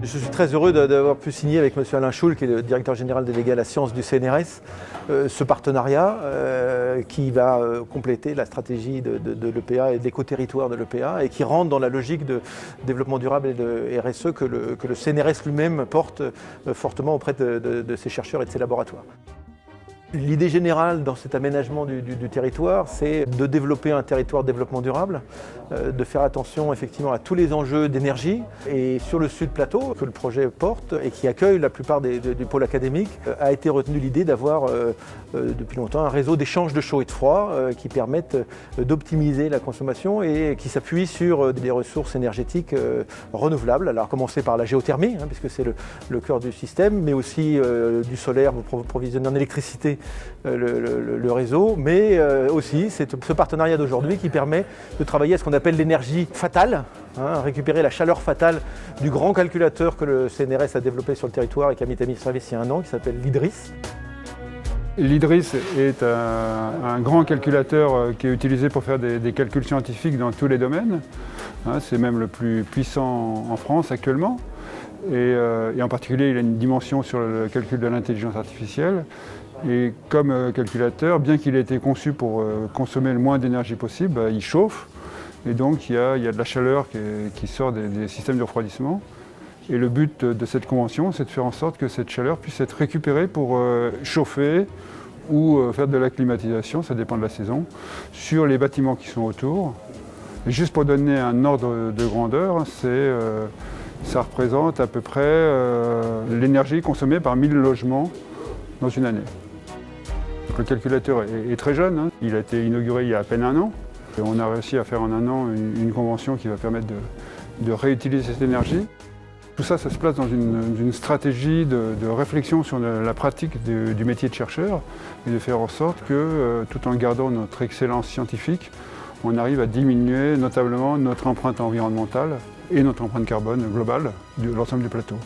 Je suis très heureux d'avoir pu signer avec M. Alain Schul, qui est le directeur général délégué à la science du CNRS, ce partenariat qui va compléter la stratégie de l'EPA et de l'éco-territoire de l'EPA et qui rentre dans la logique de développement durable et de RSE que le CNRS lui-même porte fortement auprès de ses chercheurs et de ses laboratoires. L'idée générale dans cet aménagement du territoire, c'est de développer un territoire de développement durable, de faire attention effectivement à tous les enjeux d'énergie. Et sur le Sud Plateau, que le projet porte et qui accueille la plupart du pôle académique, a été retenue l'idée d'avoir depuis longtemps un réseau d'échange de chaud et de froid qui permettent d'optimiser la consommation et qui s'appuie sur des ressources énergétiques renouvelables. Alors à commencer par la géothermie, puisque c'est le cœur du système, mais aussi du solaire pour provisionner en électricité le réseau, mais aussi c'est ce partenariat d'aujourd'hui qui permet de travailler à ce qu'on appelle l'énergie fatale, récupérer la chaleur fatale du grand calculateur que le CNRS a développé sur le territoire et qui a mis en service il y a un an, qui s'appelle l'IDRIS. L'IDRIS est un grand calculateur qui est utilisé pour faire des calculs scientifiques dans tous les domaines. C'est même le plus puissant en France actuellement. Et en particulier, il a une dimension sur le calcul de l'intelligence artificielle. Et comme calculateur, bien qu'il ait été conçu pour consommer le moins d'énergie possible, il chauffe. Et donc il y a de la chaleur qui sort des systèmes de refroidissement. Et le but de cette convention, c'est de faire en sorte que cette chaleur puisse être récupérée pour chauffer ou faire de la climatisation, ça dépend de la saison, sur les bâtiments qui sont autour. Et juste pour donner un ordre de grandeur, ça représente à peu près l'énergie consommée par 1000 logements dans une année. Le calculateur est très jeune, il a été inauguré il y a à peine un an. Et on a réussi à faire en un an une convention qui va permettre de réutiliser cette énergie. Tout ça, ça se place dans une stratégie de réflexion sur la pratique du métier de chercheur et de faire en sorte que, tout en gardant notre excellence scientifique, on arrive à diminuer notablement notre empreinte environnementale et notre empreinte carbone globale de l'ensemble du plateau.